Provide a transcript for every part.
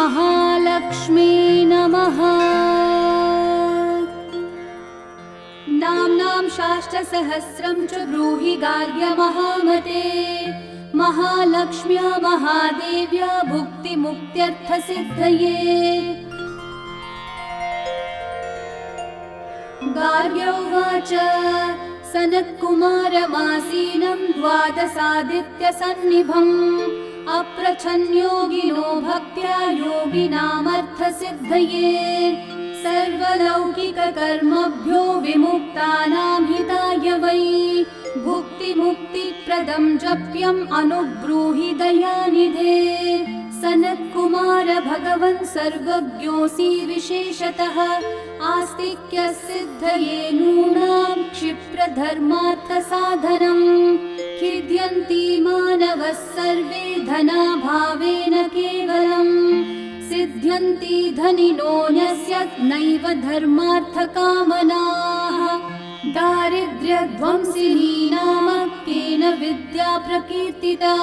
महालक्ष्मी नमः। नाम्नां शास्त्रसहस्रं च ब्रूहि गार्ग्य महामते। महालक्ष्म्या महादेव्या भुक्तिमुक्त्यर्थसिद्धये। गार्ग्य उवाच सनत्कुमारमासीनं द्वादशादित्यसन्निभम् अप्रच्छन्योगिनो भक्त्या योगिनामर्थसिद्धये। सर्वलौकिककर्मभ्यो विमुक्तानां हिताय वै भुक्तिमुक्तिप्रदं जप्यम् अनुब्रूहि दयानिधे। सनत्कुमार भगवन् सर्वज्ञोऽसि विशेषतः आस्तिक्यसिद्धये नूनां क्षिप्रधर्मार्थसाधनम्। खिद्यन्ति मानवः सर्वे धनाभावेन केवलम् सिद्ध्यन्ति धनिनो न्यस्य नैव धर्मार्थकामनाः। दारिद्र्यध्वंसिनी नाम केन विद्या प्रकीर्तिता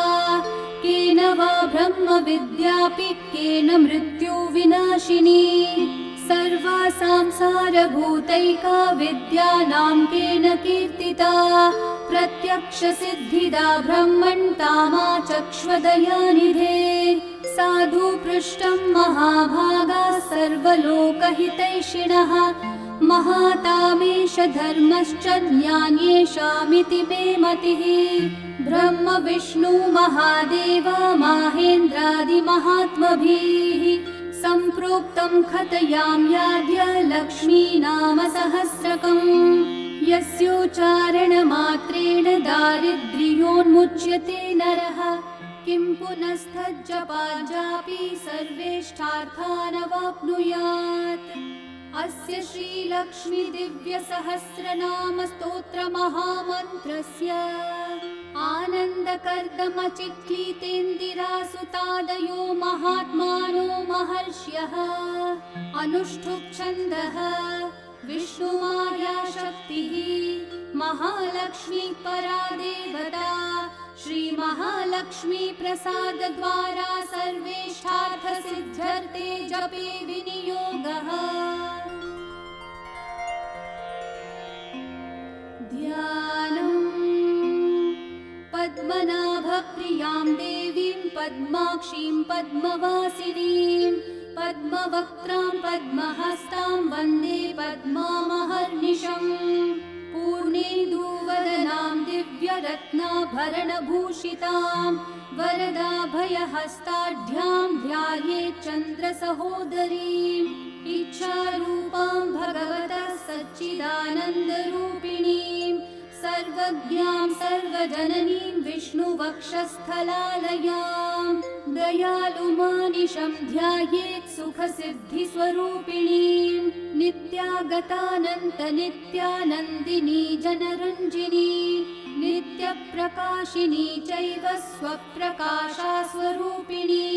केन वा ब्रह्मविद्यापि केन मृत्युविनाशिनी। सर्वासां सारभूतैका विद्यानां केन कीर्तिता प्रत्यक्षसिद्धिदा ब्रह्मन् तामाचक्ष्वदयानिधे। साधु पृष्टं महाभागा सर्वलोकहितैषिणः महातामेष धर्मश्च ज्ञानेषामिति मे मतिः। ब्रह्म विष्णु महादेव माहेन्द्रादिमहात्मभिः सम्प्रोक्तं कथयाम्याद्य लक्ष्मी नाम सहस्रकम्। यस्योच्चारणमात्रेण दारिद्र्योन्मुच्यते नरः किं पुनस्तज्जपाजापि सर्वेष्ठार्थानवाप्नुयात्। अस्य श्रीलक्ष्मी दिव्यसहस्रनाम स्तोत्र महामन्त्रस्य आनन्दकर्दमचिक्लीतेन्दिरासुतादयो महात्मानो महर्ष्यः अनुष्ठुप् छन्दः। विष्णुमाया शक्तिः महालक्ष्मी परा देवता श्री महालक्ष्मी प्रसाद द्वारा सर्वेष्ठार्थ सिद्ध्यर्थे जपे विनियोगः। ध्यानम् पद्मनाभप्रियां देवीं पद्माक्षीं पद्मवासिनीं पद्मवक्त्रां पद्महस्तां वन्दे पद्मामहर्निशम्। पूर्णेन्दुवदनां दिव्यरत्नाभरणभूषितां वरदाभयहस्ताढ्यां ध्यायेत् चन्द्रसहोदरीम्। इच्छारूपां भगवतः सच्चिदानन्दरूपिणीं सर्वज्ञां सर्वजननीं विष्णुवक्षस्थलालयां। दयालुमानिशं ध्यायेत् सुखसिद्धिस्वरूपिणीं नित्यागतानन्तनित्यानन्दिनी जनरञ्जिनी नित्यप्रकाशिनी चैव स्वप्रकाशा स्वरूपिणी।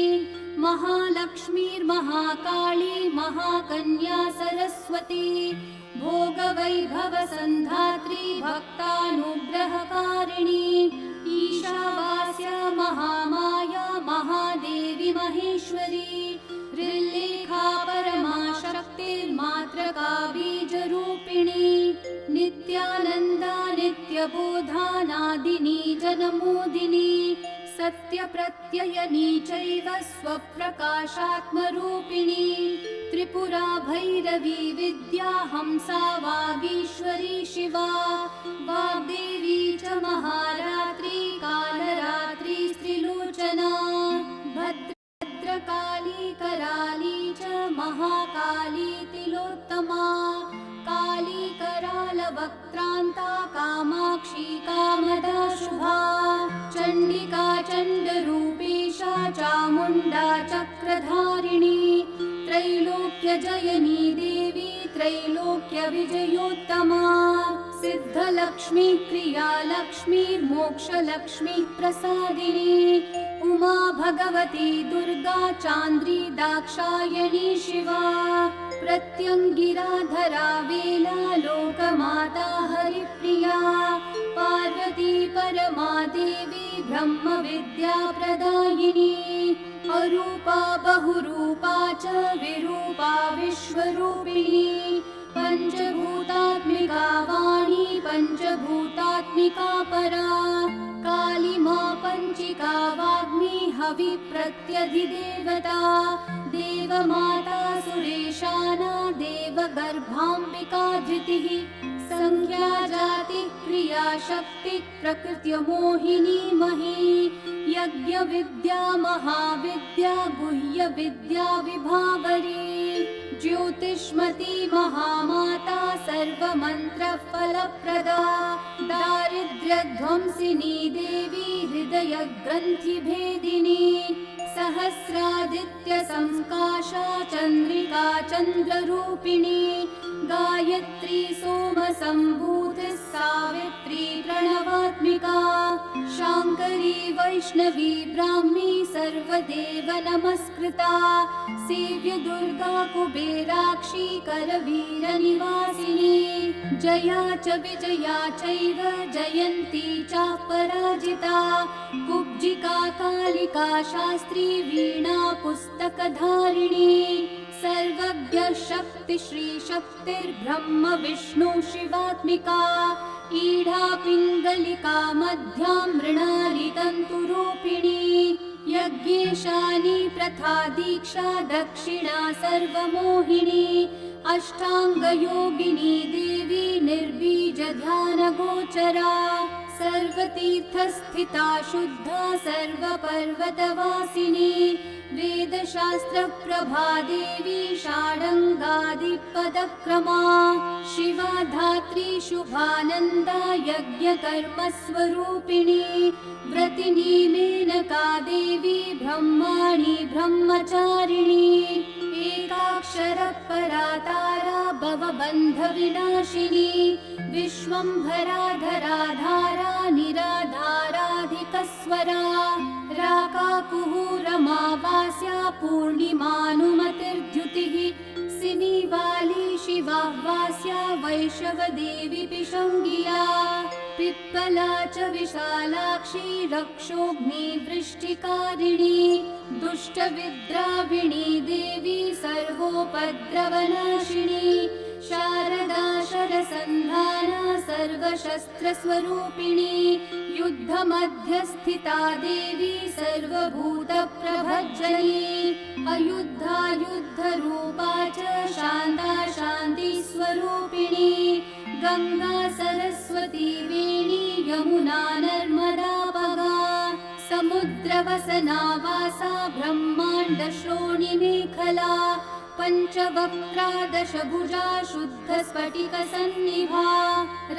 महालक्ष्मीर्महाकाली महाकन्या सरस्वती भोगवैभवसन्धात्री भक्तानुग्रहकारिणी। ईशावास्या महामाया महादेवी महेश्वरी ऋल्लेखा परमाशक्तिर्मात्रका बीजरूपिणी। नित्यानन्दा नित्यबोधानादिनी जनमोदिनी सत्यप्रत्ययनी चैव स्वप्रकाशात्मरूपिणी। त्रिपुरा भैरवी विद्या हंसा वागीश्वरी शिवा वाग्देवी च महारात्री कालरात्री स्त्रिलोचना भद्रकाली कराली च महाकाली तिलोत्तमा। काली करालवक्त्रान्ता कामाक्षी कामदा शुभा। चण्डिका चण्डरूपेशा चामुण्डा चक्रधारिणी। त्रैलोक्यजयनी देवी त्रैलोक्यविजयोत्तमा। सिद्धलक्ष्मी क्रियालक्ष्मी मोक्षलक्ष्मी प्रसादिनी। उमा भगवती दुर्गा चान्द्री दाक्षायणी शिवा। प्रत्यङ्गिराधरा वेला लोकमाता हरिप्रिया। पार्वती परमादेवी ब्रह्मविद्या प्रदायिनी। अरूपा बहुरूपा च विरूपा विश्वरूपिणी पञ्चभूतात्मिका वाणी पञ्चभूतात्मिका परा कालिमा पञ्चिका वाग्मी हविप्रत्यधिदेवता देवमाता सुरेशाना देवगर्भाम्बिका धृतिः संज्ञा जाति क्रिया शक्ति प्रकृत्य मोहिनी मही यज्ञ विद्या महाविद्या गुह्य विद्या विभावरी ज्योतिष्मती महामाता सर्वमन्त्र फलप्रदा दारिद्र्यध्वंसिनी देवी हृदय ग्रन्थि भेदिनी सहस्रादित्य संकाशा चन्द्रिका चन्द्ररूपिणी गायत्री सोम सम्भूतिः सावित्री प्रणवात्मिका शाङ्करी वैष्णवी ब्राह्मी सर्वदेव नमस्कृता सेव्य दुर्गा कुबेराक्षी करवीर निवासिनी जया च विजया चैव जयन्ती चापराजिता कुब्जिका कालिका शास्त्री वीणा पुस्तकधारिणी सर्वज्ञ शक्ति श्री शक्तिर्ब्रह्म विष्णु शिवात्मिका ईढा पिङ्गलिका मध्यां मृणाली तन्तुरूपिणी यज्ञेशानी प्रथा दीक्षा दक्षिणा सर्वमोहिनी अष्टाङ्गयोगिनी देवी निर्बीज ध्यान गोचरा सर्वतीर्थस्थिता शुद्धा सर्वपर्वतवासिनी वेदशास्त्र प्रभा देवी षाडङ्गादिपदक्रमा शिवा धात्री शुभानन्दा यज्ञकर्म स्वरूपिणी व्रतिनी मेनका देवी ब्रह्माणि ब्रह्मचारिणी एकाक्षर परा तारा भवबन्ध विनाशिनी विश्वम्भरा धराधारा निराधाराधिकस्वरा राकाकुहूरमावास्या पूर्णिमानुमतिर्द्युतिः सिनीवाली शिवा वास्या वैशवदेवी पिशङ्गिया पिप्पला च विशालाक्षी रक्षोग्नि वृष्टिकारिणी दुष्टविद्राविणी देवी सर्वोपद्रवनाशिनी शारदा शरसन्धाना सर्वशस्त्रस्वरूपिणी युद्धमध्यस्थिता देवी सर्वभूतप्रभज्जनी अयुद्धा युद्धरूपा च शान्ता शान्तिस्वरूपिणी गङ्गा सरस्वती वेणी यमुना नर्मदा पगा समुद्रवसना वासा ब्रह्माण्ड श्रोणि मेखला पञ्चवक्त्रा दशभुजा शुद्ध स्फटिक सन्निभा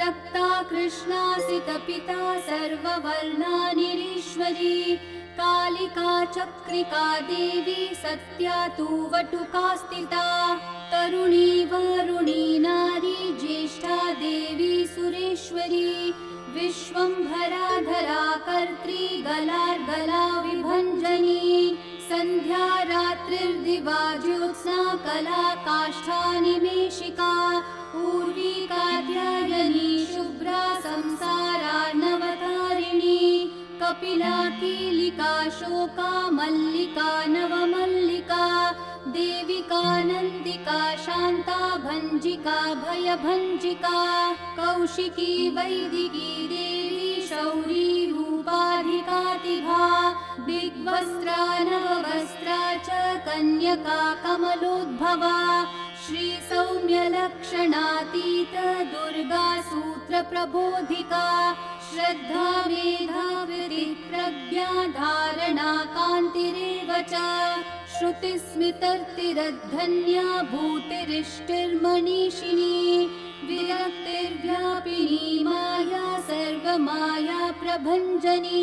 रक्ता कृष्णासितपिता सर्ववर्णा निरीश्वरी कालिका चक्रिका देवी सत्या तु वटुका स्थिता तरुणी वरुणी नारी ज्येष्ठा देवी सुरेश्वरी विश्वम्भरा धरा कर्त्री गलार्गला विभञ्जनी संध्या रात्रिर्दिवा ज्योत्स्ना कला काष्ठा निमेषिका ऊर्वी कात्यायनी शुभ्रा संसारार्णवतारिणी कपिला कीलिका शोका मल्लिका नवमल्लिका देविका नन्दिका शान्ता भञ्जिका भयभञ्जिका कौशिकी वैदिकी देवी शौरी रूपाधिकातिभा दिग्वस्त्रा नववस्त्रा च कन्यका कमलोद्भवा श्री सौम्यलक्षणातीत दुर्गा सूत्र प्रबोधिका श्रद्धा मेधा वृत्ति प्रज्ञा धारणा कान्तिरेव च श्रुतिस्मृतिर्तिरद्धन्या भूतिरिष्टिर्मनीषिणी विरक्तिर्व्यापिनी माया सर्वमाया प्रभञ्जनी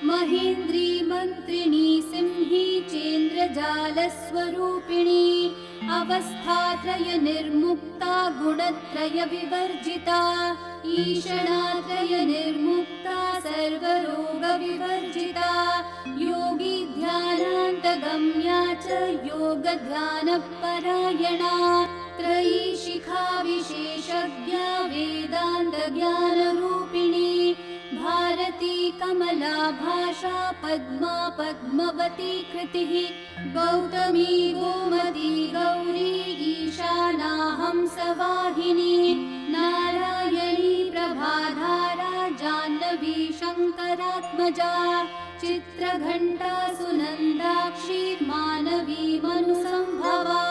महेन्द्री मन्त्रिणी सिंही चेन्द्रजालस्वरूपिणी अवस्थात्रय निर्मुक्ता गुणत्रय विवर्जिता ईषणात्रय निर्मुक्ता सर्वरोग विवर्जिता योगी ध्यानान्तगम्या च योग ध्यान परायणा त्रयी शिखा विशेषज्ञा वेदान्त ज्ञान रूपिणी भारती कमला भाषा पद्मा पद्मवती कृतिः गौतमी गोमती हंसवाहिनी नारायणी प्रभाधारा जाह्नवी शङ्करात्मजा चित्रघण्टा सुनन्दाक्षी मानवी मनुसंभवा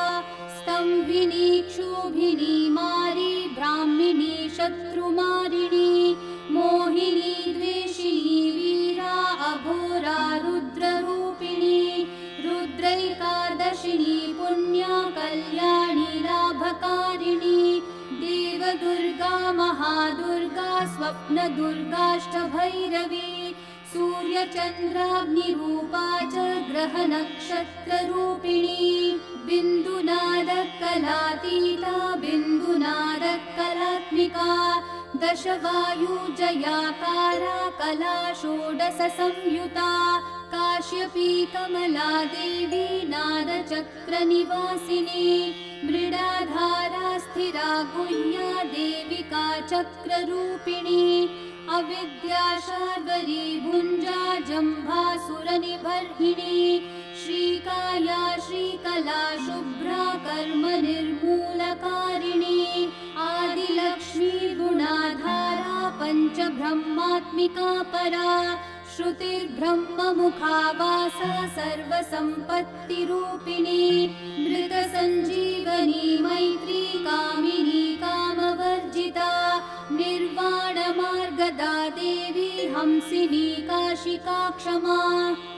स्तंभिनी क्षोभिनी मारी ब्राह्मिणी शत्रुमारिणी मोहिनी द्वेषिणी वीरा अघोरा रुद्ररूपिणी रुद्रैकादशिनी पुण्या कल्याणी लाभकारिणी देवदुर्गा महादुर्गा स्वप्नदुर्गाष्टभैरवी सूर्यचन्द्राग्निरूपा च ग्रहनक्षत्ररूपिणी बिन्दुनादकलातीता बिन्दुनादकलात्मिका दशवायुजयाकारा कला षोडशसंयुता काश्यपी कमला देवी नादचक्रनिवासिनी मृडाधारा स्थिरा गुह्या देविका चक्ररूपिणी अविद्या शार्वरी भुञ्जा जम्भासुरनिबर्हिणी श्रीकाया श्रीकला शुभ्रा कर्मनिर्मूलकारिणी आदिलक्ष्मी गुणाधारा पञ्चब्रह्मात्मिका परा श्रुतिर्ब्रह्ममुखावासा सर्वसम्पत्तिरूपिणी मृतसञ्जीवनी मैत्री कामिनी कामवर्जिता निर्वाणमार्गदा देवी हंसिनी काशिका क्षमा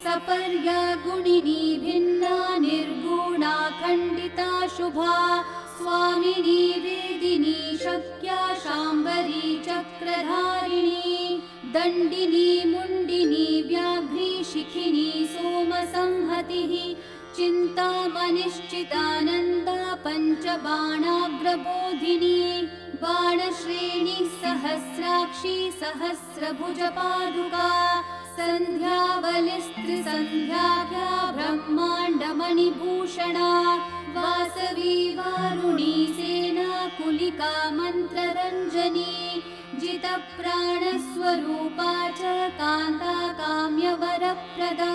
सपर्या गुणिनी भिन्ना निर्गुणा खण्डिता शुभा स्वामिनी वेदिनी शक्या शाम्बरी चक्रधारिणी दण्डिनी मुण्डिनी व्याघ्री शिखिनी सोमसंहतिः चिन्तामनिश्चितानन्दा पञ्चबाणाग्रबोधिनी बाणश्रेणी सहस्राक्षी सहस्रभुजपादुका सन्ध्यावलिस्त्रिसन्ध्याख्या ब्रह्माण्डमणिभूषणा वासवी वारुणी सेना कुलिका मन्त्ररञ्जनी जितप्राणस्वरूपा च कान्ता काम्यवरप्रदा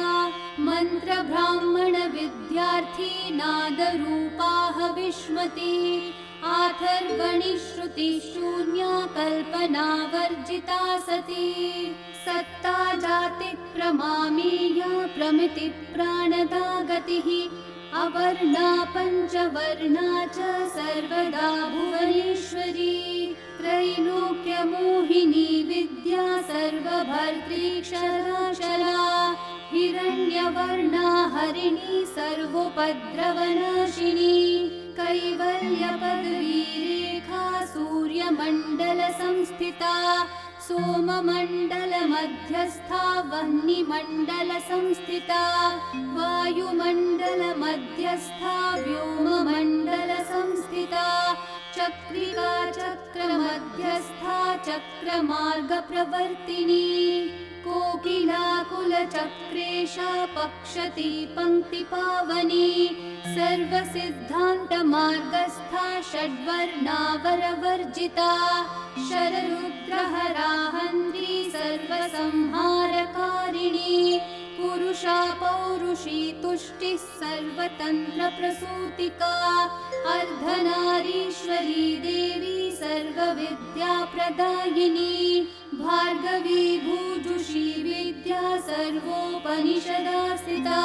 मन्त्रब्राह्मणविद्यार्थी नादरूपा हविष्मती आथर्वणि श्रुतिशून्या कल्पनावर्जिता सती सत्ता जाति प्रमामेया प्रमिति प्राणदा गतिः अवर्णा पञ्चवर्णा च सर्वदा भुवनेश्वरी त्रैलोक्यमोहिनी विद्या सर्वभर्तृक्षरा हिरण्यवर्णा हरिणी सर्वोपद्रवनाशिनी कैवल्यपदवीरेखा सूर्यमण्डलसंस्थिता सोममण्डलमध्यस्था वह्निमण्डलसंस्थिता वायुमण्डलमध्यस्था व्योममण्डलसंस्थिता चक्रिका चक्रमध्यस्था चक्रमार्गप्रवर्तिनी कोकिलाकुलचक्रेशा पक्षती पङ्क्तिपावनी सर्वसिद्धान्तमार्गस्था षड्वर्णावरवर्जिता शररुद्रहरा हन्त्री सर्वसंहारकारिणी पुरुषा पौरुषी तुष्टिः सर्वतन्त्रप्रसूतिका अर्धनारीश्वरी देवी सर्वविद्याप्रदायिनी भार्गवी भूजुषी विद्या सर्वोपनिषदा स्थिता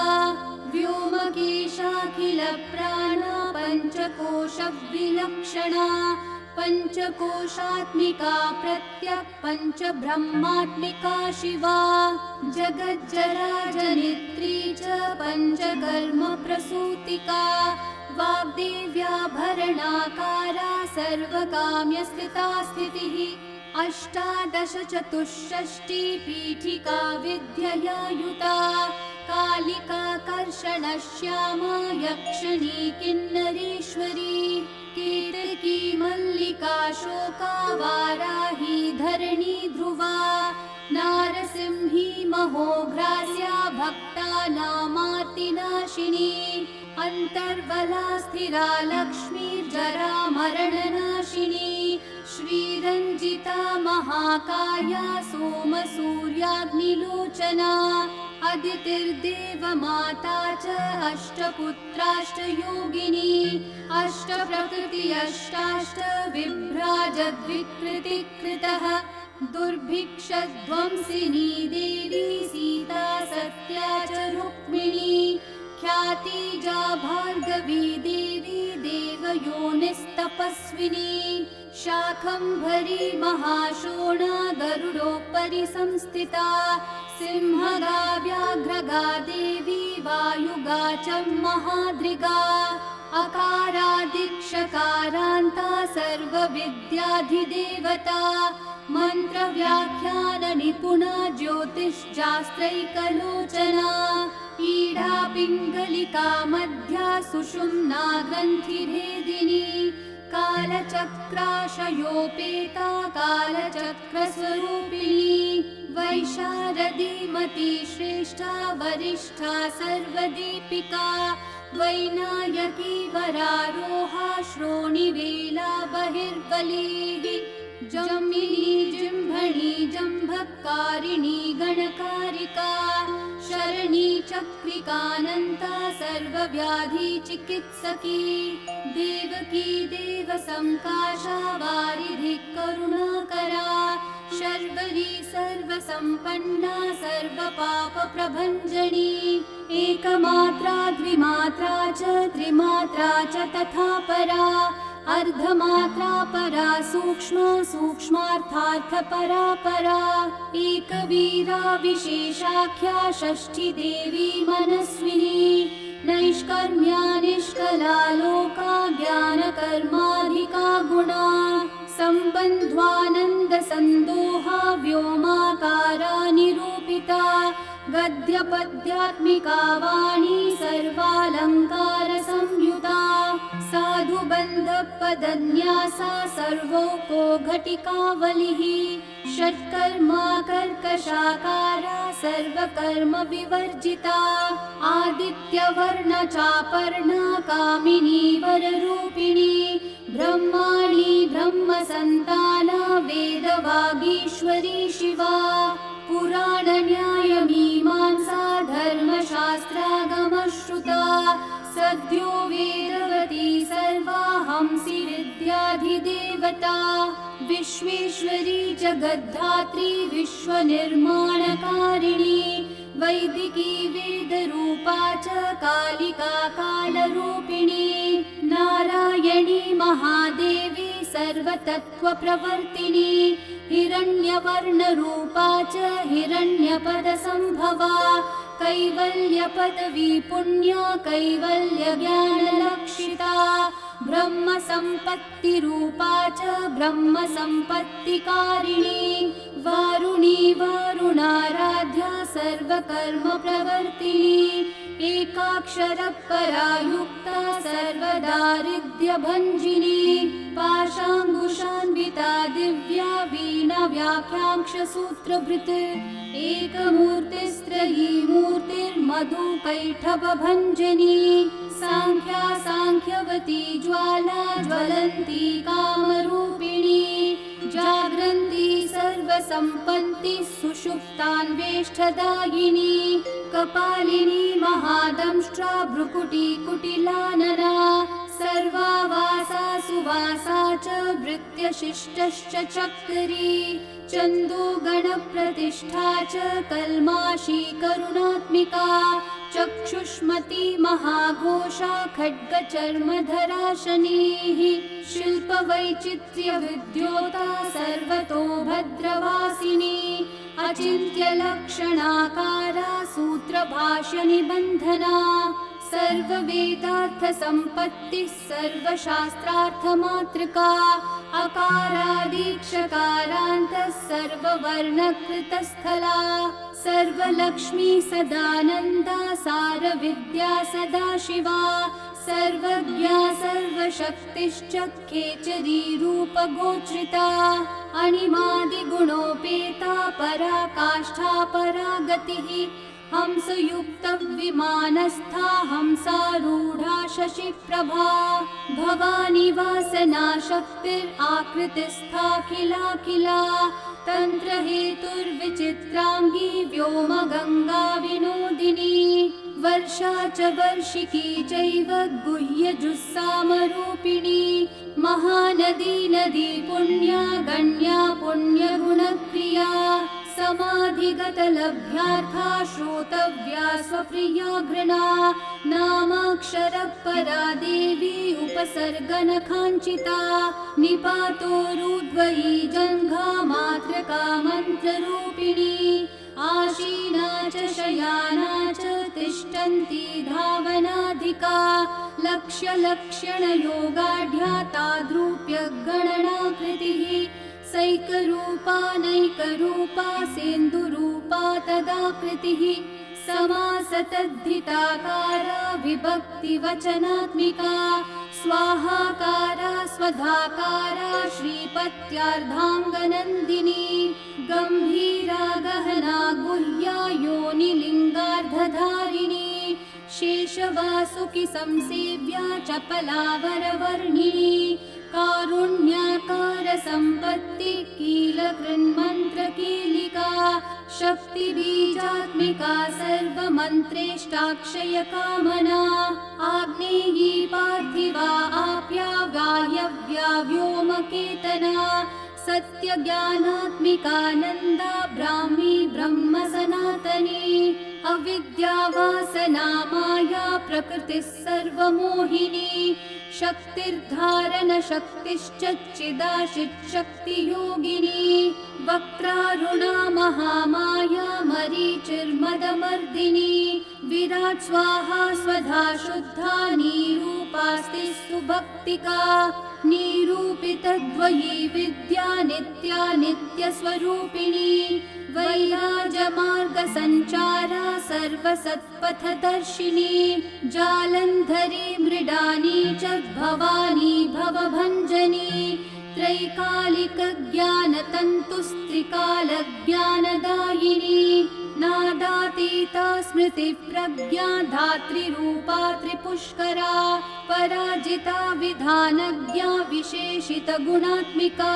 व्योमकेशाखिलप्राणा पञ्चकोशविलक्षणा पञ्चकोशात्मिका प्रत्यक् पञ्चब्रह्मात्मिका शिवा जगज्जराजनित्री च पञ्चकर्मप्रसूतिका वाग्देव्याभरणाकारा सर्वकाम्यस्थिता स्थितिः अष्टादश चतुष्षष्टि पीठिका विद्यया युता कालिका कर्षणश्यामा यक्षिणी किन्नरेश्वरी केतकी मल्लिका शोका वाराही धरणी ध्रुवा नारसिंही महोघ्रास्या भक्तानामार्तिनाशिनी अन्तर्बला स्थिरा लक्ष्मीर्जरामरणनाशिनी श्रीरञ्जिता महाकाया सोमसूर्याग्निलोचना अदितिर्देवमाता च अष्टपुत्राष्टयोगिनी अष्टप्रकृति अष्टाष्ट बिभ्राजद्विकृतिकृतः दुर्भिक्षध्वंसिनी देवी सीता सत्या च रुक्मिणी ख्यातिजा भार्गवी देवी देवयोनिस्तपस्विनी शाकम्भरी महाशोणा गरुडोपरि संस्थिता सिंहगा व्याघ्रगा देवी वायुगा च महाद्रिगा अकारादिक्षकारान्ता सर्वविद्याधिदेवता मन्त्रव्याख्यान निपुणा ज्योतिश्शास्त्रैकलोचना ईडा पिङ्गलिका मध्या सुषुम्ना ग्रन्थिभेदिनी कालचक्राशयोपेता कालचक्रस्वरूपिणी वैशारदीमती श्रेष्ठा वरिष्ठा सर्वदीपिका वैनायकी वरारोहा श्रोणिवेला बहिर्बलीः जम्बिनी जिह्मणी जम्भकारिणी गणकारिका शरणी चक्रिकानन्ता सर्वव्याधि चिकित्सकी देवकी देवसंकाशा वारिधि करुणाकरा शर्वरी सर्वसम्पन्ना सर्वपापप्रभञ्जनी एकमात्रा द्विमात्रा च त्रिमात्रा च तथा परा अर्धमात्रा परा सूक्ष्मा सूक्ष्मार्थार्थपरा परा एकवीरा विशेषाख्या षष्ठी देवी मनस्विनी नैष्कर्म्या निष्कला लोका ज्ञानकर्माधिका गुणा सम्बन्ध्वानन्दसन्दोहा व्योमाकारा निरूपिता गद्यपद्यात्मिका वाणी सर्वालङ्कारसंयुता साधुबन्धपदन्यासा सर्वोको घटिकावलिः षट्कर्मा कर्कशाकारा सर्वकर्म विवर्जिता आदित्यवर्णचापर्णा कामिनी वररूपिणी ब्रह्माणी ब्रह्मसन्ताना वेदवागीश्वरी शिवा पुराणन्यायमीमांसा धर्मशास्त्रागमश्रुता सद्यो वेदवती सर्वा हंसि विद्याधिदेवता विश्वेश्वरी जगद्धात्री विश्वनिर्माणकारिणी वैदिकी वेदरूपा च कालिका कालरूपिणी नारायणी महादेवी सर्वतत्त्वप्रवर्तिनी हिरण्यवर्णरूपा च हिरण्यपदसम्भवा कैवल्यपदवी पुण्या कैवल्यज्ञानलक्षिता ब्रह्मसम्पत्तिरूपा च ब्रह्मसम्पत्तिकारिणी वारुणी वारुणाराध्या सर्वकर्मप्रवर्तिनी एकाक्षरपरा युक्ता सर्वदारिद्र्यभञ्जिनी पाशाङ्कुशान्विता दिव्या वीणा व्याख्याङ्क्षसूत्रभृत् एकमूर्तिस्त्रयी मूर्तिर्मधुकैटभभञ्जनी साङ्ख्या साङ्ख्यवती ज्वाला ज्वलन्ती कामरूपिणी जाग्रन्ती सर्वसम्पत्तिः सुषुप्तान्वेष्टदायिनी कपालिनी महादंष्ट्रा भ्रुकुटी कुटिलानना सर्वावासा सुवासा च भृत्यशिष्टश्च चक्री चन्दोगणप्रतिष्ठा च कल्माशी करुणात्मिका चक्षुष्मती महाघोषा खड्गचर्मधरा शनिः शिल्पवैचित्र्यविद्योता सर्वतो भद्रवासिनी अचिन्त्यलक्षणाकारा सूत्रभाष्यनिबन्धना सर्ववेदार्थसम्पत्तिः सर्वशास्त्रार्थमातृका अकारादीक्षकारान्तः सर्ववर्णकृतस्थला सर्वलक्ष्मी सदानन्दा सारविद्या सदाशिवा सर्वज्ञा सर्वशक्तिश्च खेचरी रूपगोचरिता अणिमादिगुणोपेता पराकाष्ठा परागतिः हंसयुक्तविमानस्था हंसारूढा शशिप्रभा भवानी वासना शक्तिराकृतिस्थाखिलाखिला तन्त्रहेतुर्विचित्राङ्गी व्योमगङ्गा विनोदिनी वर्षा च वर्षिकी चैव गुह्यजुस्सामरूपिणी महानदी नदी पुण्या गण्या पुण्यगुणक्रिया समाधिगतलभ्यार्था श्रोतव्या स्वप्रिया घृणा नामाक्षरपरा देवी उपसर्गनखाञ्चिता निपातोरुद्वयी जङ्घा मातृका मन्त्ररूपिणी आशीना च शयाना च तिष्ठन्ती धावनाधिका लक्ष्यलक्षणयोगाढ्या ताद्रूप्य गणनाकृतिः सैकरूपा नैकरूपा सेन्दुरूपा तदाकृतिः समासतद्धिताकारा विभक्तिवचनात्मिका स्वाहाकारा स्वधाकारा श्रीपत्यार्धाङ्गनन्दिनी गम्भीरा गहना गुह्या योनिलिङ्गार्धधारिणी शेषवासुकि संसेव्या चपला वरवर्णिनी कारुण्याकार सम्पत्ति कीलकृन्मन्त्रकीलिका शक्तिबीजात्मिका सर्वमन्त्रेष्टाक्षय कामना आग्नेयी पार्थिवा आप्या वायव्या व्योमकेतना सत्यज्ञानात्मिकानन्दा ब्राह्मी ब्रह्म सनातनी अविद्यावासना माया प्रकृतिः सर्वमोहिनी शक्तिर्धारण शक्तिश्च चिदाशिच्छक्तियोगिनी वक्रारुणा महामाया मरीचिर्मदमर्दिनी विराट् स्वाहा स्वधा शुद्धा निरूपास्ति सुभक्तिका निरूपितद्वयी विद्या नित्या नित्यस्वरूपिणी वैराजमार्गसञ्चारा सर्वसत्पथदर्शिनी जालन्धरी मृडानी च भवानी भवभञ्जनी त्रैकालिकज्ञानतन्तुस्त्रिकालज्ञानदायिनी नादातीता स्मृतिप्रज्ञा धात्रीरूपा त्रिपुष्करा पराजिता विधानज्ञा विशेषितगुणात्मिका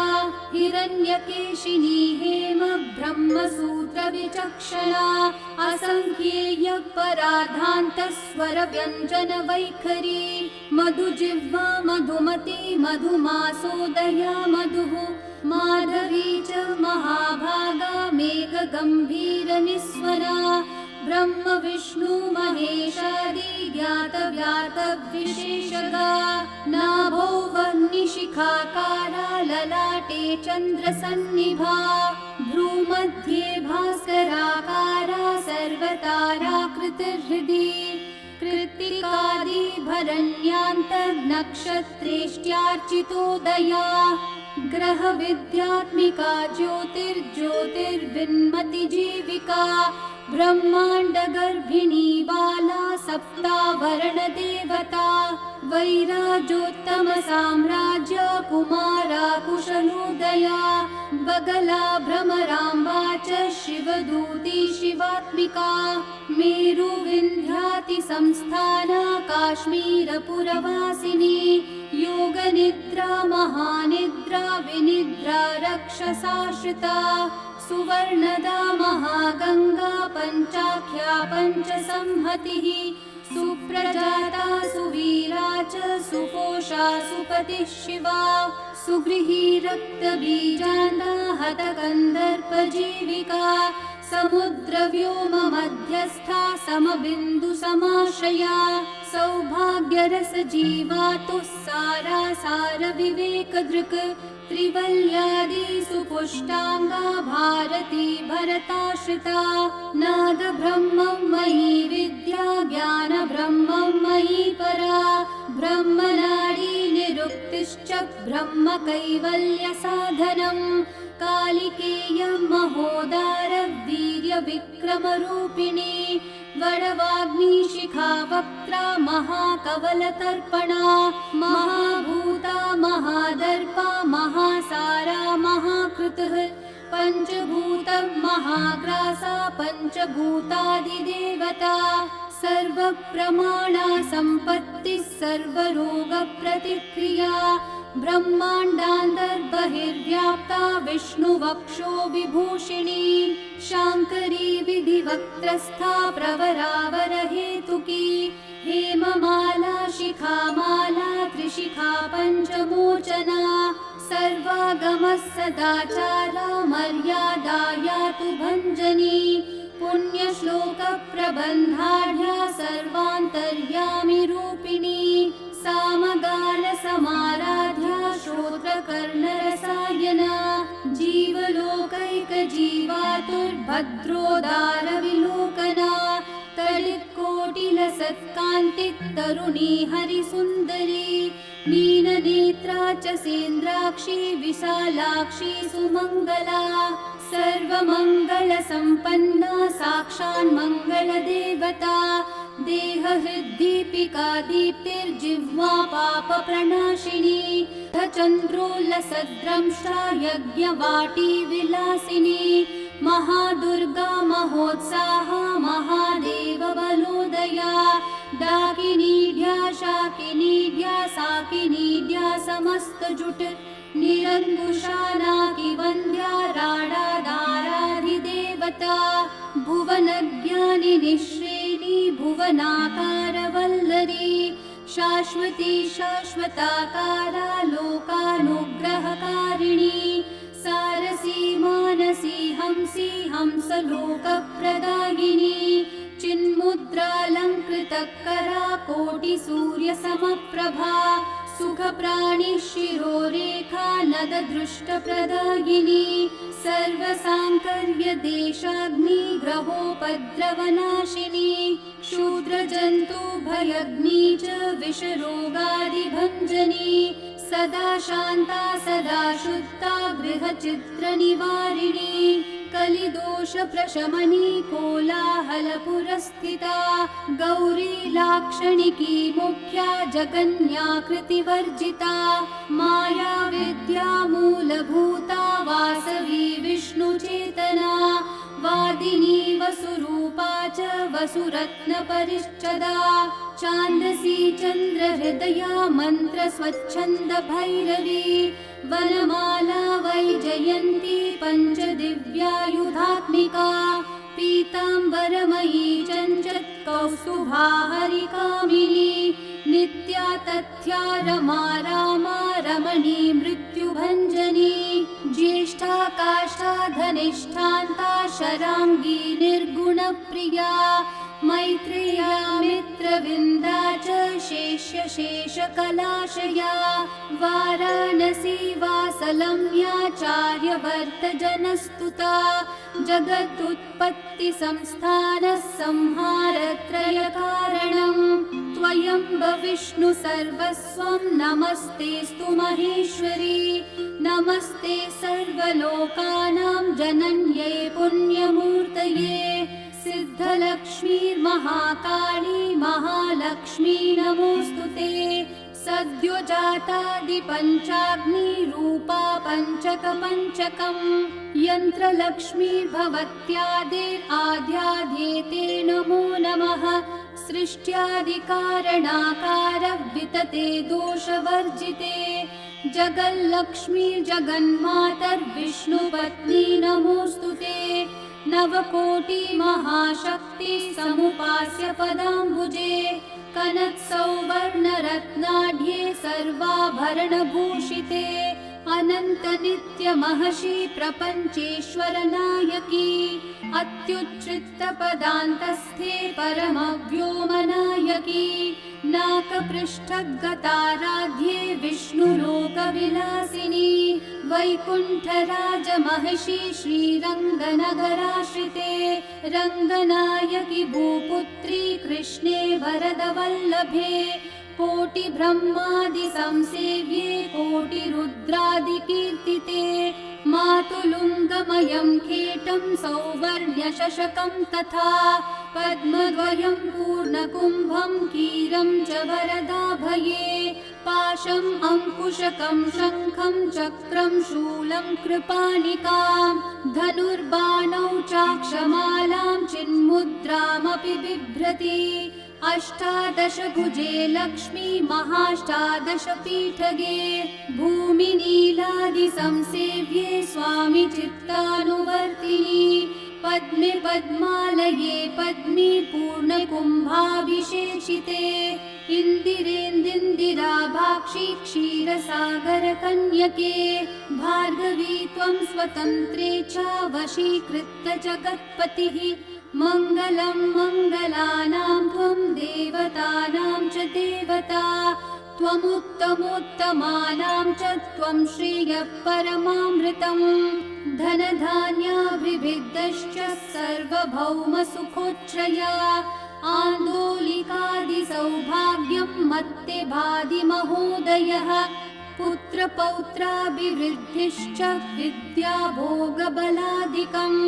हिरण्यकेशिनी हेम ब्रह्मसूत्रविचक्षणा असङ्ख्येय पराधान्तस्वरव्यञ्जनवैखरी मधुजिह्वा मधुमती मधुमासोदया मधुः माधवी च महाभागा मेघगम्भीरनिस्वरा ब्रह्म विष्णु महेशादि ज्ञातव्यातविशेषगा नाभो वह्निशिखाकारा ललाटे चन्द्रसन्निभा भ्रूमध्ये भास्कराकारा सर्वताराकृतिर्हृदि कृत्तिकादिभरण्यान्तर्नक्षत्रेष्ट्यार्चितोदया ग्रहविद्यात्मिका ज्योतिर्ज्योतिर्विन्मतिजीविका ब्रह्माण्डगर्भिणी बाला सप्तावरणदेवता वैराजोत्तमसाम्राज्य कुमारा कुशलोदया बगला भ्रमराम्बा च शिवदूती शिवात्मिका मेरुविन्ध्यातिसंस्थाना काश्मीरपुरवासिनी योगनिद्रा महानिद्रा विनिद्रा रक्षसाश्रिता सुवर्णदा महागंगा पंचाख्या पंचसंहतिः सुप्रजाता सुवीरा च सुपोषा सुपतिः शिवा सुगृही रक्तबीजान्दा हतकन्दर्पजीविका समुद्रव्योम मध्यस्था समबिन्दु समाश्रया सौभाग्यरसजीवातुः सारा सार विवेकदृक् त्रिवल्यादि सुपुष्टांगा भारती भरताश्रिता नाद ब्रह्मं मयि विद्या ज्ञान ब्रह्मं मयि परा ब्रह्मनाडी निरुक्तिश्च ब्रह्म कैवल्य साधनम् कालिकेय महोदार वीर्य विक्रम रूपिणी वडवाग्निशिखा वक्त्रा महाकवलतर्पणा महाभूता महादर्पा महासारा महाकृतः पञ्चभूतं महाग्रासा पञ्चभूतादिदेवता सर्वप्रमाणा सम्पत्तिः सर्वरोगप्रतिक्रिया ब्रह्माण्डान्तर्बहिर्व्याप्ता विष्णुवक्षो विभूषिणी शाङ्करी विधिवक्त्रस्था प्रवरावरहेतुकी हेममाला शिखामाला त्रिशिखा पञ्चमोचना सर्वागमः सदाचारा मर्यादा यातु भञ्जनी पुण्यश्लोकप्रबन्धाढ्या सर्वान्तर्यामि रूपिणी सामगानसमाराध्या श्रोत्रकर्णरसायना जीवलोकैकजीवातुर्भद्रोदारविलोकना तडित्कोटिलसत्कान्तितरुणी हरिसुन्दरी मीननेत्रा च सेन्द्राक्षी विशालाक्षी सुमङ्गला सर्वमङ्गलसम्पन्ना साक्षान्मङ्गलदेवता देहहृद्दीपिका दीप्तिर्जिह्वा पापप्रणाशिनी चन्द्रोल्लसद्रंष्टा यज्ञवाटी विलासिनी महादुर्गा महोत्साहा महादेव बलोदया डाकिनीढ्या शाकिनीढ्या साकिनीढ्या समस्तजुट निरङ्कुशा नाकिवन्द्या राडाधाराधिदेवता भुवनज्ञानिनी श्रेणी भुवनाकारवल्लरी शाश्वती शाश्वताकारा लोकानुग्रहकारिणी सारसी मानसी हंसी हंसलोकप्रदायिनी चिन्मुद्रालङ्कृतकरा कोटिसूर्यसमप्रभा सुखप्राणिः शिरोरेखा नददृष्टप्रदायिनी सर्वसाङ्कर्यदेशाग्निग्रहोपद्रवनाशिनी क्षुद्रजन्तुभयग्नी च विषरोगादिभञ्जनी सदा शान्ता सदा शुद्धा गृहचित्रनिवारिणी कलिदोषप्रशमनी कोलाहलपुरस्थिता गौरी लाक्षणिकी मुख्या जगन्याकृतिवर्जिता माया विद्या मूलभूता वासवी विष्णुचेतना वादिनी वसुरूपा च वसुरत्नपरिच्छदा छान्दसी चन्द्रहृदया मन्त्रस्वच्छन्दभैरवी वनमाला वैजयन्ती पञ्चदिव्यायुधात्मिका पीताम्बरमयी चञ्चत् कौस्तुभा हरिकामिनी नित्या तथ्या रमा रामा रमणी मृत्युभञ्जनी ज्येष्ठा काष्ठा धनिष्ठान्ता शराङ्गी निर्गुणप्रिया मैत्रेया मित्रविन्दा च शेष्यशेषकलाशया वाराणसी वासलम्याचार्यवर्तजनस्तुता जगदुत्पत्तिसंस्थानः संहारत्रयकारणम् त्वयम्ब विष्णु सर्वस्वं नमस्तेऽस्तु महेश्वरी नमस्ते सर्वलोकानां जनन्यै पुण्यमूर्तये सिद्धलक्ष्मीर्महाकाली महालक्ष्मी नमोऽस्तुते सद्योजातादिपञ्चाग्निरूपा पञ्चकपञ्चकम् यन्त्रलक्ष्मीर्भवत्यादिराध्याध्येते नमो नमः सृष्ट्यादिकारणाकार वितते दोषवर्जिते जगल्लक्ष्मीर्जगन्मातर्विष्णुपत्नी नमोऽस्तुते नवकोटि महाशक्ति समुपास्य पदाम्बुजे कनत्सौवर्णरत्नाढ्ये सर्वाभरणभूषिते अनन्तनित्यमहर्षि प्रपञ्चेश्वर नायकी अत्युच्छ्रितपदान्तस्थे परमव्योमनायकी नाकपृष्ठगताराध्ये विष्णुलोकविलासिनी वैकुण्ठराजमहिषी श्रीरङ्गनगराश्रिते रङ्गनायकि भूपुत्री कृष्णे वरदवल्लभे कोटिब्रह्मादिसंसेव्ये कोटिरुद्रादिकीर्तिते मातुलुङ्गमयं खेटं सौवर्ण्यशशकं तथा पद्मद्वयं पूर्णकुम्भं कीरं च वरदाभये पाशम् अंकुशकं शङ्खं चक्रं शूलं कृपाणिकां धनुर्बाणौ चाक्षमालां चिन्मुद्रामपि बिभ्रति अष्टादशभुजे लक्ष्मी महाष्टादशपीठगे भूमिनीलादिसंसेव्ये स्वामी चित्तानुवर्तिनि पद्मे पद्मालये पद्मे पूर्णकुम्भाभिषेचिते इन्दिरेन्दिराभाक्षि क्षीरसागरकन्यके भार्गवी त्वं स्वतन्त्रे च वशीकृत्य जगत्पतिः मङ्गलं मङ्गलानां त्वं देवतानां च देवता त्वमुत्तमोत्तमानां च त्वं श्रेयः परमामृतम् धनधान्याभिवृद्धश्च सर्वभौमसुखोच्चया आन्दोलिकादिसौभाग्यं मत्ते भाति महोदयः पुत्रपौत्राभिवृद्धिश्च विद्याभोगबलादिकम्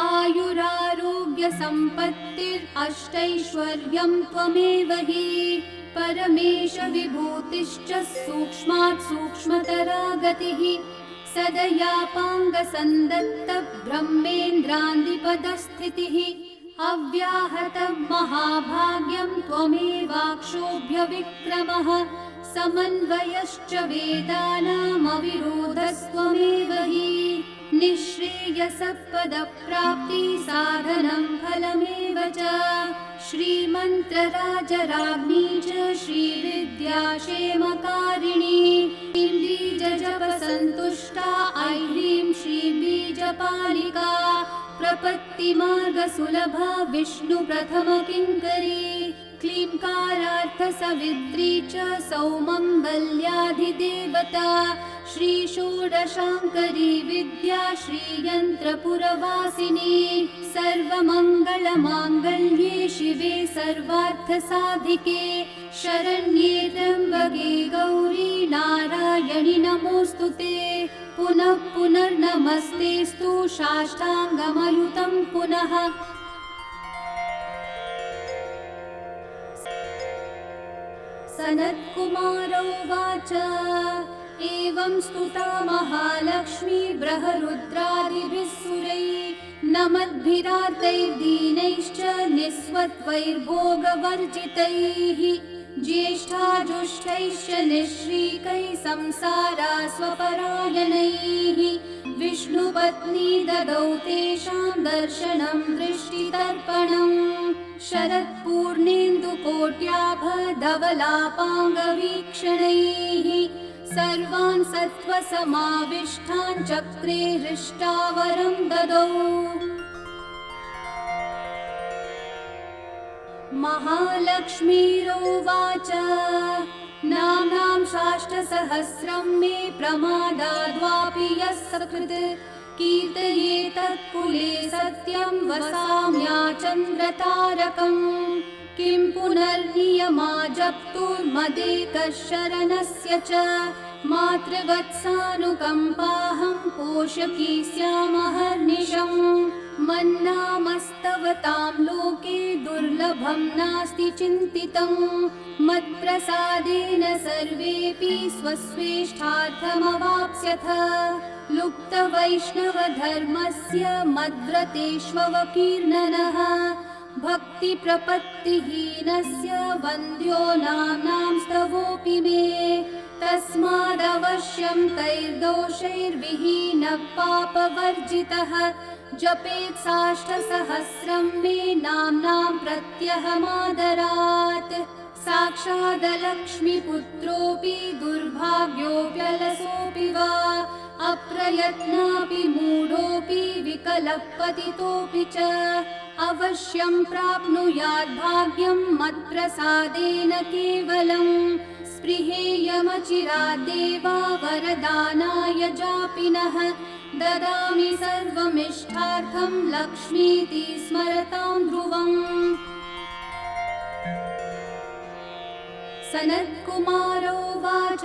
आयुरारोग्यसम्पत्तिरष्टैश्वर्यं त्वमेव हि परमेश विभूतिश्च सूक्ष्मात् सूक्ष्मतरा गतिः सदयापाङ्गसन्दत्त ब्रह्मेन्द्रान्दिपदस्थितिः अव्याहतं महाभाग्यं त्वमेवाक्षोभ्यविक्रमः समन्वयश्च वेदानामविरोधस्त्वमेव हि निःश्रेयसपदप्राप्ति साधनं फलमेव च श्रीमन्त्रराजराज्ञी च श्रीविद्याक्षेमकारिणी ह्रीं बीजजपसन्तुष्टा ऐह्रीं श्रीबीजपालिका प्रपत्तिमार्गसुलभा विष्णुप्रथमकिङ्करी क्लींकारार्थसवित्री च सौमङ्गल्याधिदेवता श्रीषोडशाङ्करी विद्या श्रीयन्त्रपुरवासिनी सर्वमङ्गलमाङ्गल्ये शिवे सर्वार्थसाधिके शरण्ये त्र्यम्बके गौरी नारायणि नमोऽस्तु ते पुनः पुनर्नमस्तेऽस्तु साष्टाङ्गमयुतं पुनः सनत्कुमार उवाच एवं स्तुता महालक्ष्मी बृहरुद्रादिभिः सुरैः नमद्भिरार्तैर्दीनैश्च निःस्वत्वैर्भोगवर्जितैः ज्येष्ठाजुष्टैश्च निःश्रीकैः संसारास्वपरायणैः विष्णुपत्नी ददौ तेषां दर्शनं दृष्टितर्पणम् शरत्पूर्णेन्दुकोट्याभधवलापाङ्गवीक्षणैः सर्वान् सत्त्वसमाविष्टान् चक्रे हृष्टावरं ददौ महालक्ष्मीरुवाच नाम्नां साष्टसहस्रं मे प्रमादाद्वापि यः सकृत् कीर्तयेतत्कुले सत्यं वसाम्याचन्द्रतारकम् किं पुनर्नियमा जप्तुर्मदेकः शरणस्य च मातृवत्सानुकम्पाहं पोषकी स्यामहर्निशम् मन्नामस्तवतां लोके दुर्लभं नास्ति चिन्तितम् मत्प्रसादेन सर्वेऽपि स्वस्वेष्टार्थमवाप्स्यथ लुप्तवैष्णवधर्मस्य मद्व्रतेष्वकीर्णनः भक्तिप्रपत्तिहीनस्य वन्द्यो नाम्नां स्तवोऽपि मे तस्मादवश्यं तैर्दोषैर्विहीनः पापवर्जितः जपेत् साष्टसहस्रं मे नाम्नां प्रत्यहमादरात् साक्षादलक्ष्मीपुत्रोऽपि दुर्भाग्योऽप्यलसोऽपि वा अप्रयत्नापि मूढोऽपि विकलपतितोऽपि च अवश्यं प्राप्नुयात् भाग्यं मत्प्रसादेन केवलम् स्पृहेयमचिरादेवा वरदानाय जापिनः ददामि सर्वमिष्टार्थं लक्ष्मीति स्मरतां ध्रुवम् सनत्कुमार उवाच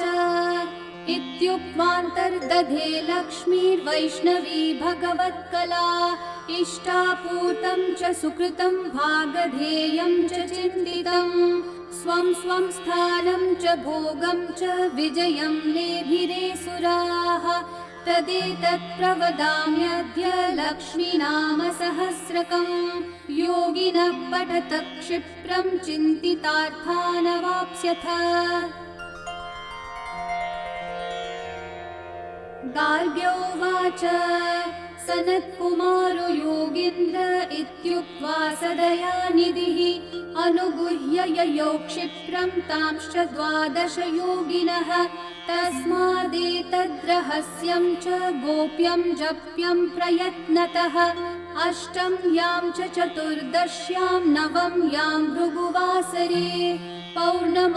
इत्युक्त्वान्तर्दधे लक्ष्मीर्वैष्णवी भगवत्कला इष्टापूर्तं च सुकृतं भागधेयं च चिन्तितं स्वं स्वं स्थानं च भोगं च विजयं लेभिरे सुराः तदेतत् प्रवदाम्यद्य लक्ष्मीनामसहस्रकम् योगिनः पठत क्षिप्रं चिन्तितार्थानवाप्स्यथ। गार्ग्योवाच सनत्कुमारो योगीन्द्र इत्युक्त्वा सदयानिधिः अनुगुह्य ययौ क्षिप्रं तांश्च 12 योगिनः तस्मादेतद्रहस्यं च गोप्यं जप्यं प्रयत्नतः अष्टम यां च चतुर्दश्यां नवम यां भृगुवासरे पौर्णमास्याममायां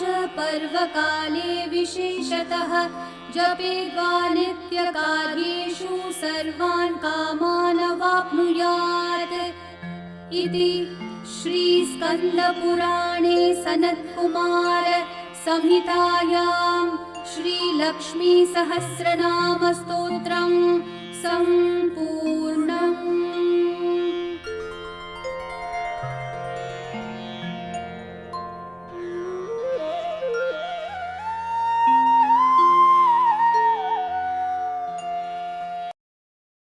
च पर्वकाले विशेषतः जपेद्वा नित्यकार्येषु सर्वान् कामानवाप्नुयात् इति श्रीस्कन्दपुराणे सनत्कुमार संहितायां श्रीलक्ष्मीसहस्रनामस्तोत्रम् सम्पूर्णम्।